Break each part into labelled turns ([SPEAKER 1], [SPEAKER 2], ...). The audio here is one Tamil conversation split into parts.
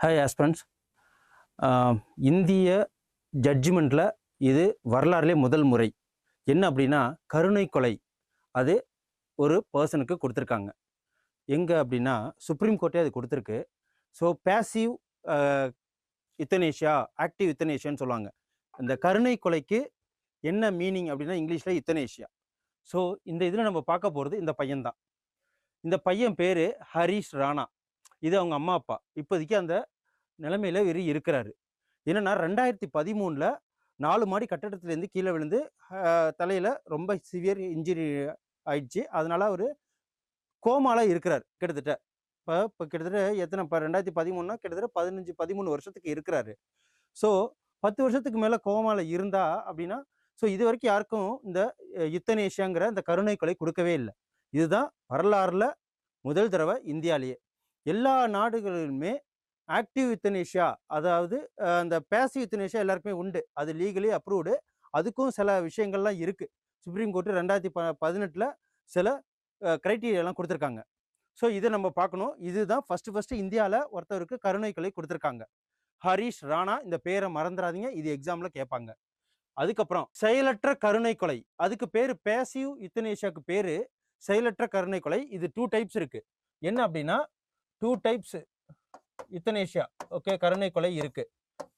[SPEAKER 1] Hi aspirants. இந்திய ஜட்ஜ்மெண்ட்டில் இது வரலாறுலே முதல் முறை என்ன அப்படின்னா கருணை கொலை அது ஒரு பர்சனுக்கு கொடுத்துருக்காங்க. எங்கே அப்படின்னா சுப்ரீம் கோர்ட்டே அது கொடுத்துருக்கு. ஸோ பேசிவ் யுத்தனேஷியா, ஆக்டிவ் யுத்தனேஷியான்னு சொல்லுவாங்க. இந்த கருணை கொலைக்கு என்ன மீனிங் அப்படின்னா இங்கிலீஷில் யுத்தனேஷியா. ஸோ இந்த இதில் நம்ம பார்க்க போகிறது இந்த பையன்தான். இந்த பையன் பேர் ஹரிஷ் ராணா. இது அவங்க அம்மா அப்பா. இப்போதைக்கு அந்த நிலைமையில இவர் இருக்கிறாரு. என்னன்னா 2013 4 மாடி கட்டடத்துலேருந்து கீழே விழுந்து தலையில் ரொம்ப சிவியர் இன்ஜுரி ஆயிடுச்சு. அதனால அவர் கோமால இருக்கிறார் கிட்டத்தட்ட. இப்போ கிட்டத்தட்ட எத்தனை இப்போ 2013 கிட்டத்தட்ட 13 வருஷத்துக்கு இருக்கிறாரு. ஸோ 10 வருஷத்துக்கு மேலே கோமால இருந்தா அப்படின்னா ஸோ இது வரைக்கும் யாருக்கும் இந்த யுத்தனேஷியாங்கிற இந்த கருணை கொலை கொடுக்கவே இல்லை. இதுதான் வரலாறுல முதல் தடவை இந்தியாவிலேயே. எல்லா நாடுகளிலுமே ஆக்டிவ் யுத்தனேஷியா, அதாவது அந்த பேசிவ் யுத்தனேஷியா எல்லாருக்குமே உண்டு. அது லீகலி அப்ரூவ்டு. அதுக்கும் சில விஷயங்கள்லாம் இருக்குது. சுப்ரீம் கோர்ட்டு 2018 சில க்ரைட்டீரியாலாம் கொடுத்துருக்காங்க. ஸோ இதை நம்ம பார்க்கணும். இதுதான் ஃபஸ்ட்டு இந்தியாவில் ஒருத்தருக்கு கருணை கொலை கொடுத்துருக்காங்க. ஹரிஷ் ராணா. இந்த பேரை மறந்துடாதீங்க, இது எக்ஸாமில் கேட்பாங்க. அதுக்கப்புறம் செயலற்ற கருணை கொலை, அதுக்கு பேர் பேசிவ் யுத்தனேஷியாவுக்கு பேர் செயலற்ற கருணை கொலை. இது 2 டைப்ஸ் இருக்குது. என்ன அப்படின்னா 2 டைப்ஸ் யுத்தனேஷியா, ஓகே, கருணை கொலை இருக்கு.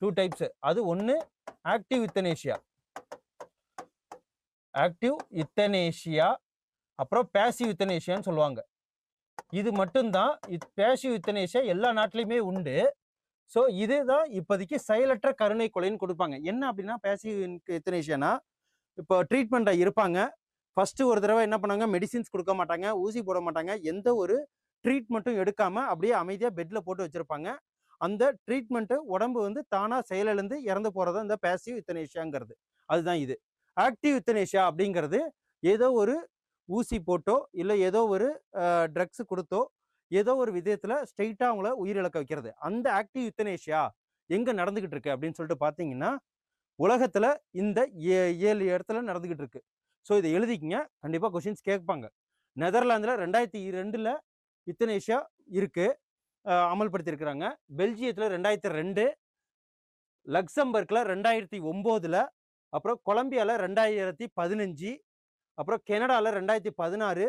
[SPEAKER 1] 2 டைப்ஸ். அது ஒன்று ஆக்டிவ் யுத்தனேஷியா, ஆக்டிவ் யுத்தனேஷியா, அப்புறம் பேசிவ் யுத்தனேஷியான்னு சொல்லுவாங்க. இது மட்டும்தான் பேசிவ் யுத்தனேஷியா எல்லா நாட்டிலையுமே உண்டு. ஸோ இதுதான் இப்போதைக்கு செயலற்ற கருணை கொலைன்னு கொடுப்பாங்க. என்ன அப்படின்னா பேசிவ் யுத்தனேஷியானா இப்போ ட்ரீட்மெண்ட்டாக இருப்பாங்க. ஃபஸ்ட்டு ஒரு தடவை என்ன பண்ணாங்க, மெடிசின்ஸ் கொடுக்க மாட்டாங்க, ஊசி போட மாட்டாங்க, எந்த ஒரு ட்ரீட்மெண்ட்டும் எடுக்காம அப்படியே அமைதியாக பெட்டில் போட்டு வச்சுருப்பாங்க. அந்த ட்ரீட்மெண்ட்டு உடம்பு வந்து தானாக செயலிழந்து இறந்து போகிறது இந்த பேசிவ் யுத்தனேஷியாங்கிறது. அதுதான் இது. ஆக்டிவ் யுத்தனேஷியா அப்படிங்கிறது ஏதோ ஒரு ஊசி போட்டோ இல்லை ஏதோ ஒரு ட்ரக்ஸு கொடுத்தோ ஏதோ ஒரு விதத்தில் ஸ்ட்ரெயிட்டாக அவங்கள உயிரிழக்க வைக்கிறது. அந்த ஆக்டிவ் யுத்தனேஷியா எங்கே நடந்துக்கிட்டு இருக்கு அப்படின்னு சொல்லிட்டு பார்த்தீங்கன்னா உலகத்தில் இந்த 7 இடத்துல நடந்துக்கிட்டு இருக்கு. ஸோ இதை எழுதிக்கிங்க, கண்டிப்பாக கொஷின்ஸ் கேட்பாங்க. நெதர்லாந்தில் 2002 யுத்தனேஷியா இருக்கு, அமல்படுத்தியிருக்கிறாங்க. பெல்ஜியத்தில் 2002, லக்சம்பர்க்கில் 2009, அப்புறம் கொலம்பியாவில் 2015, அப்புறம் கனடாவில் 2016,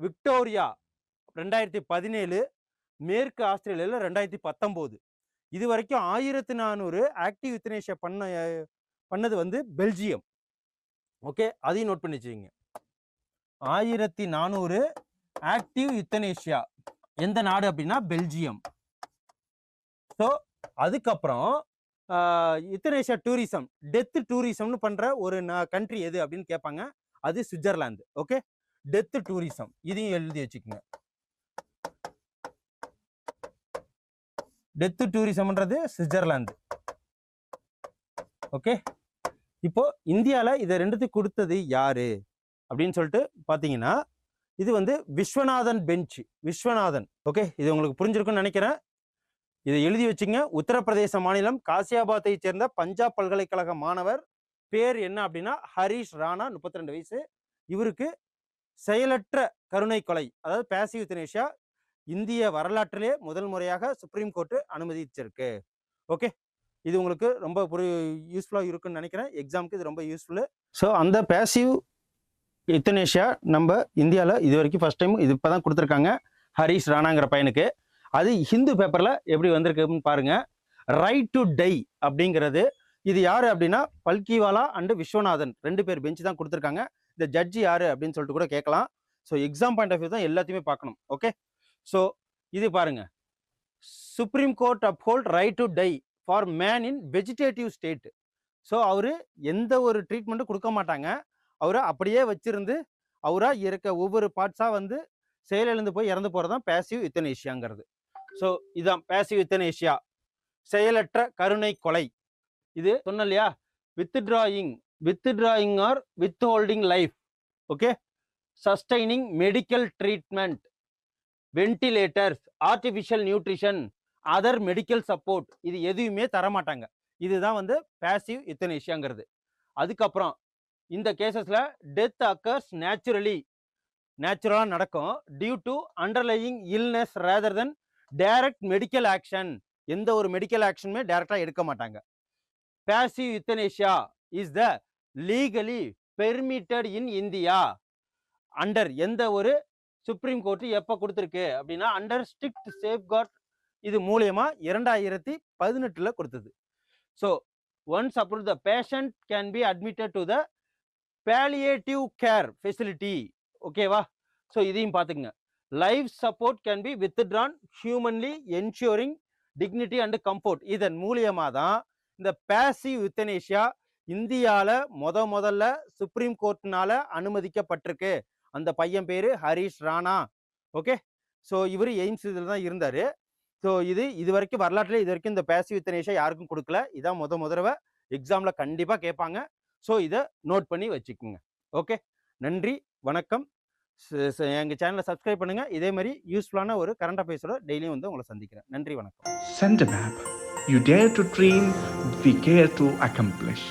[SPEAKER 1] விக்டோரியா 2017, மேற்கு ஆஸ்திரேலியாவில் 2019. இது வரைக்கும் 1400 ஆக்டிவ் யுத்தனேஷியா பண்ணது வந்து பெல்ஜியம். ஓகே, அதையும் நோட் பண்ணி வச்சுக்கோங்க. 1400 ஆக்டிவ் யுத்தனேஷியா எந்த நாடு அப்படின்னா பெல்ஜியம். ஸோ அதுக்கப்புறம் யுத்தனேஷியா டூரிசம், டெத் டூரிசம்னு பண்ற ஒரு கண்ட்ரி எது அப்படின்னு கேட்பாங்க. அது சுவிட்சர்லாந்து. ஓகே, டெத் டூரிசம் இதையும் எழுதி வச்சுக்கோங்க. Death டூரிசம்ன்றது Switzerland. ஓகே, இப்போ இந்தியாவில் இதை ரெண்டுத்துக்கு கொடுத்தது யாரு அப்படின்னு சொல்லிட்டு பார்த்தீங்கன்னா இது வந்து விஸ்வநாதன் பெஞ்ச். விஸ்வநாதன். ஓகே, இது உங்களுக்கு புரிஞ்சிருக்குன்னு நினைக்கிறேன். இதை எழுதி வச்சுங்க. உத்தரப்பிரதேச மாநிலம் காசியாபாத்தை சேர்ந்த பஞ்சாப் பல்கலைக்கழக மாணவர். பேர் என்ன அப்படின்னா ஹரிஷ் ராணா, 32 வயசு. இவருக்கு செயலற்ற கருணை கொலை, அதாவது பேசிவ் யுத்தனேஷியா இந்திய வரலாற்றிலே முதல் முறையாக சுப்ரீம் கோர்ட்டு அனுமதிச்சிருக்கு. ஓகே, இது உங்களுக்கு ரொம்ப யூஸ்ஃபுல்லாக இருக்குன்னு நினைக்கிறேன். எக்ஸாமுக்கு இது ரொம்ப யூஸ்ஃபுல்லு. ஸோ அந்த பேசிவ் யுத்தனேஷியா நம்ம இந்தியாவில் இது வரைக்கும் ஃபர்ஸ்ட் டைம் இது இப்போ தான் கொடுத்துருக்காங்க ஹரிஷ் ராணாங்கிற பையனுக்கு. அது ஹிந்து பேப்பரில் எப்படி வந்திருக்குன்னு பாருங்க. ரைட் டு டை அப்படிங்கிறது இது யார் அப்படின்னா பல்கிவாலா அண்டு விஸ்வநாதன் 2 பேர் பெஞ்சு தான் கொடுத்துருக்காங்க. இந்த ஜட்ஜி யார் அப்படின்னு சொல்லிட்டு கூட கேட்கலாம். So exam point of view தான் எல்லாத்தையுமே பார்க்கணும். ஓகே, ஸோ இது பாருங்க. Supreme Court uphold right to die for man in vegetative state. So அவர் எந்த ஒரு ட்ரீட்மெண்ட்டும் கொடுக்க மாட்டாங்க. அவரை அப்படியே வச்சிருந்து அவரா இருக்க ஒவ்வொரு பார்ட்ஸாக வந்து செயலிழந்து போய் இறந்து போகிறது தான் பேசிவ் யுத்தனேஷியாங்கிறது. ஸோ இதுதான் பேசிவ் யுத்தனேஷியா, செயலற்ற கருணை கொலை. இது சொன்ன இல்லையா, withdrawing or withholding life. Okay, sustaining medical treatment, ventilators, artificial nutrition, other medical support, இது எதுவுமே தரமாட்டாங்க. இதுதான் வந்து பேசிவ் யுத்தனேஷியாங்கிறது. அதுக்கப்புறம் இந்த கேசஸ்ல டெத் அக்கர்ஸ் நேச்சுரலா நடக்கும் due to underlying illness rather than direct medical action. எந்த ஒரு மெடிக்கல் ஆக்ஷனுமே டைரக்டா எடுக்க மாட்டாங்க. Passive euthanasia is the legally permitted in India. Under எந்த ஒரு சுப்ரீம் கோர்ட் எப்ப கொடுத்திருக்கு அப்படின்னா அண்டர் ஸ்ட்ரிக்ட் சேஃப்கார்ட் இது மூலியமா 2018ல கொடுத்தது. So once approve the patient can be admitted to the palliative care facility. ஓகேவா? ஸோ இதையும் பார்த்துக்குங்க. Life support can be withdrawn humanly ensuring dignity and comfort. இதன் மூலியமா தான் இந்த பேசிவ் யுத்தனேஷியா இந்தியால முதல்ல சுப்ரீம் கோர்ட்னால அனுமதிக்கப்பட்டிருக்கு. அந்த பையன் பேரு ஹரிஷ் ராணா. ஓகே, ஸோ இவர் எய்ம்ஸ் இதில் தான் இருந்தாரு. ஸோ இது வரைக்கும் வரலாற்றில் இது வரைக்கும் இந்த பேசிவ் யுத்தனேஷியா யாருக்கும் கொடுக்கல. இதான் முதல்ல எக்ஸாம்ல கண்டிப்பா கேட்பாங்க. ஸோ இதை நோட் பண்ணி வச்சுக்கோங்க. ஓகே, நன்றி, வணக்கம். எங்க சேனலை சப்ஸ்கிரைப் பண்ணுங்க. இதே மாதிரி யூஸ்ஃபுல்லான ஒரு கரண்ட் அஃபேர்ஸோட டெய்லியும் வந்து உங்களை சந்திக்கிறேன். நன்றி, வணக்கம்.
[SPEAKER 2] Send a map. You dare to dream, we care to accomplish.